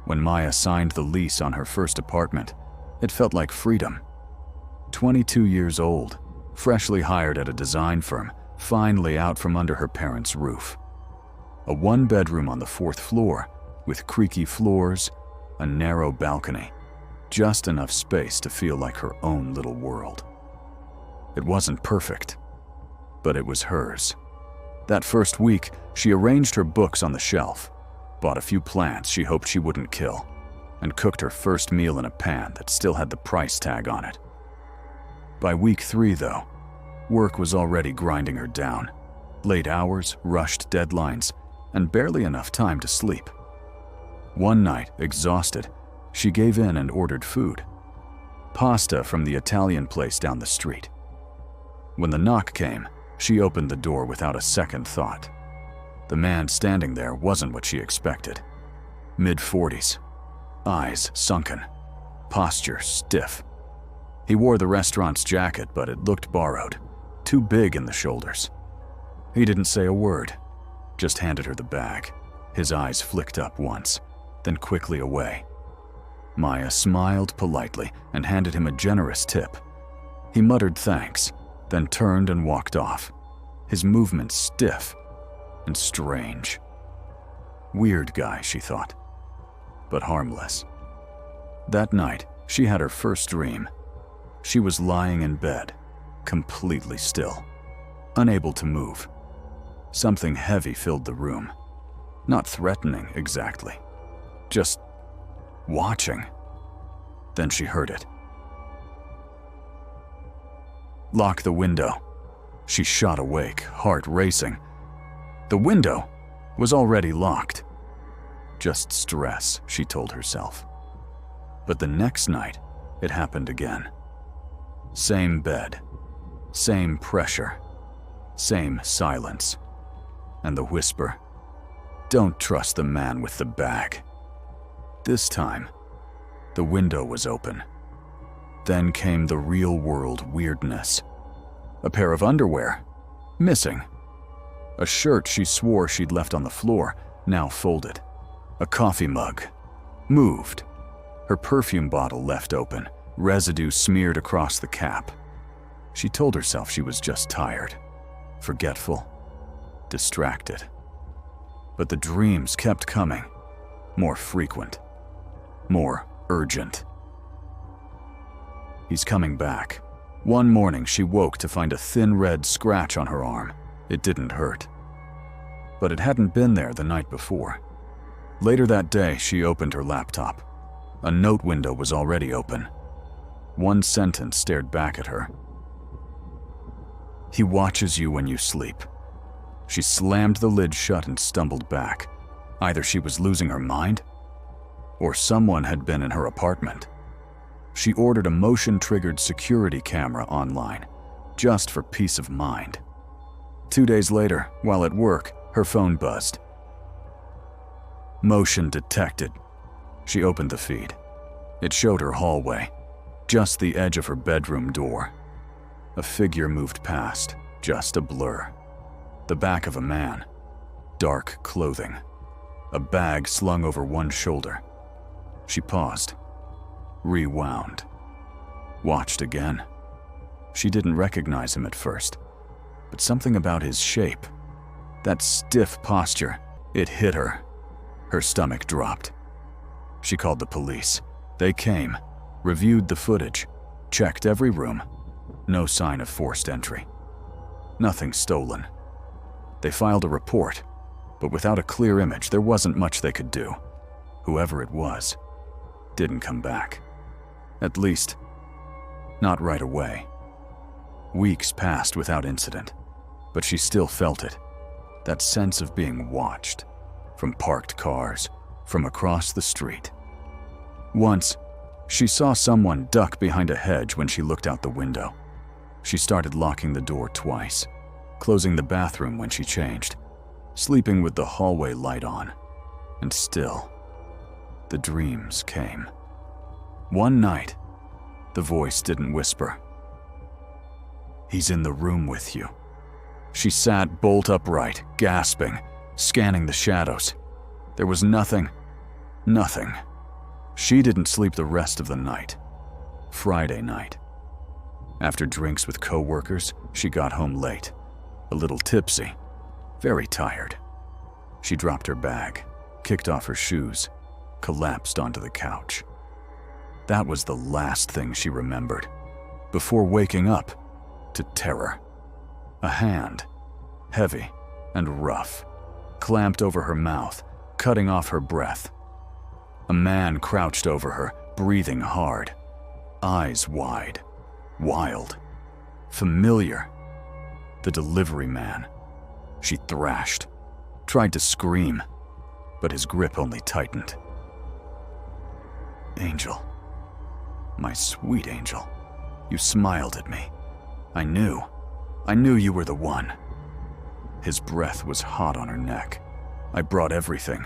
When Maya signed the lease on her first apartment, it felt like freedom. 22 years old, freshly hired at a design firm, finally out from under her parents' roof. A one-bedroom on the 4th floor, with creaky floors, a narrow balcony, just enough space to feel like her own little world. It wasn't perfect, but it was hers. That first week, she arranged her books on the shelf, bought a few plants she hoped she wouldn't kill, and cooked her first meal in a pan that still had the price tag on it. By week 3, though, work was already grinding her down. Late hours, rushed deadlines, and barely enough time to sleep. One night, exhausted, she gave in and ordered food. Pasta from the Italian place down the street. When the knock came, she opened the door without a second thought. The man standing there wasn't what she expected. Mid-40s, eyes sunken, posture stiff. He wore the restaurant's jacket, but it looked borrowed, too big in the shoulders. He didn't say a word, just handed her the bag. His eyes flicked up once, then quickly away. Maya smiled politely and handed him a generous tip. He muttered thanks, then turned and walked off, his movements stiff and strange. Weird guy, she thought, but harmless. That night, she had her first dream. She was lying in bed, completely still, unable to move. Something heavy filled the room. Not threatening exactly, just watching. Then she heard it. Lock the window. She shot awake, heart racing. The window was already locked. Just stress, she told herself. But the next night, it happened again. Same bed, same pressure, same silence, and the whisper, "Don't trust the man with the bag." This time, the window was open. Then came the real-world weirdness. A pair of underwear, missing. A shirt she swore she'd left on the floor, now folded. A coffee mug, moved. Her perfume bottle left open, residue smeared across the cap. She told herself she was just tired, forgetful, distracted. But the dreams kept coming, more frequent, more urgent. He's coming back. One morning, she woke to find a thin red scratch on her arm. It didn't hurt, but it hadn't been there the night before. Later that day, she opened her laptop. A note window was already open. One sentence stared back at her. "He watches you when you sleep." She slammed the lid shut and stumbled back. Either she was losing her mind, or someone had been in her apartment. She ordered a motion-triggered security camera online, just for peace of mind. 2 days later, while at work, her phone buzzed. Motion detected. She opened the feed. It showed her hallway, just the edge of her bedroom door. A figure moved past, just a blur. The back of a man, dark clothing, a bag slung over one shoulder. She paused, rewound, watched again. She didn't recognize him at first, but something about his shape, that stiff posture, it hit her. Her stomach dropped. She called the police. They came, reviewed the footage, checked every room. No sign of forced entry. Nothing stolen. They filed a report, but without a clear image, there wasn't much they could do. Whoever it was didn't come back. At least, not right away. Weeks passed without incident, but she still felt it. That sense of being watched. From parked cars, from across the street. Once, she saw someone duck behind a hedge when she looked out the window. She started locking the door twice, closing the bathroom when she changed, sleeping with the hallway light on. And still, the dreams came. One night, the voice didn't whisper. "He's in the room with you." She sat bolt upright, gasping, scanning the shadows. There was nothing. She didn't sleep the rest of the night. Friday night. After drinks with co-workers, she got home late, a little tipsy, very tired. She dropped her bag, kicked off her shoes, collapsed onto the couch. That was the last thing she remembered, before waking up to terror. A hand, heavy and rough, clamped over her mouth, cutting off her breath. A man crouched over her, breathing hard, eyes wide, wild, familiar. The delivery man. She thrashed, tried to scream, but his grip only tightened. Angel, my sweet angel, you smiled at me. I knew you were the one. His breath was hot on her neck. I brought everything,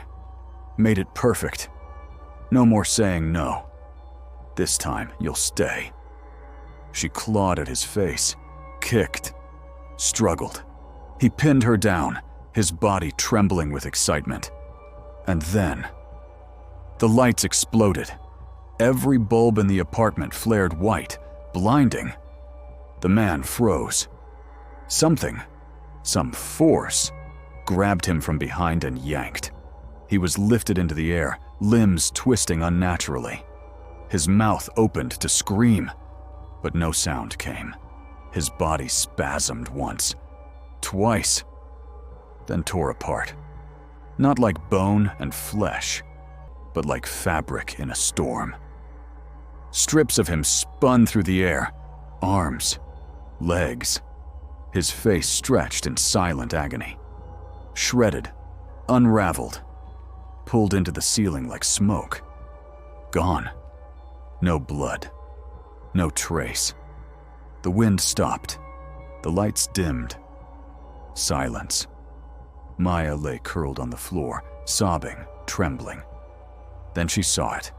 made it perfect. No more saying no. This time, you'll stay. She clawed at his face, kicked, struggled. He pinned her down, his body trembling with excitement. And then, the lights exploded. Every bulb in the apartment flared white, blinding. The man froze. Something, some force, grabbed him from behind and yanked. He was lifted into the air, limbs twisting unnaturally. His mouth opened to scream, but no sound came. His body spasmed once, twice, then tore apart. Not like bone and flesh, but like fabric in a storm. Strips of him spun through the air, arms, legs, his face stretched in silent agony. Shredded, unraveled, pulled into the ceiling like smoke. Gone. No blood. No trace. The wind stopped. The lights dimmed. Silence. Maya lay curled on the floor, sobbing, trembling. Then she saw it.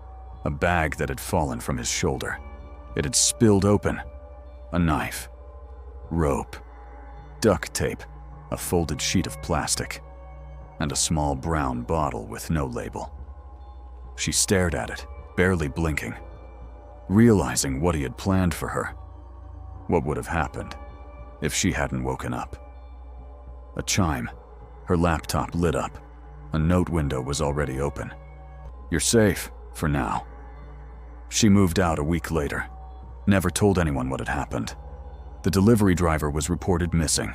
A bag that had fallen from his shoulder. It had spilled open. A knife. Rope. Duct tape. A folded sheet of plastic. And a small brown bottle with no label. She stared at it, barely blinking, realizing what he had planned for her. What would have happened if she hadn't woken up? A chime. Her laptop lit up. A note window was already open. You're safe, for now. She moved out a week later. Never told anyone what had happened. The delivery driver was reported missing.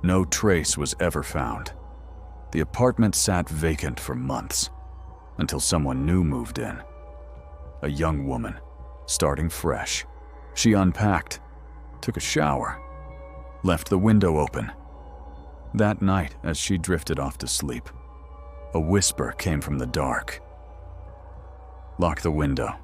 No trace was ever found. The apartment sat vacant for months, until someone new moved in. A young woman, starting fresh. She unpacked, took a shower, left the window open. That night, as she drifted off to sleep, a whisper came from the dark. Lock the window.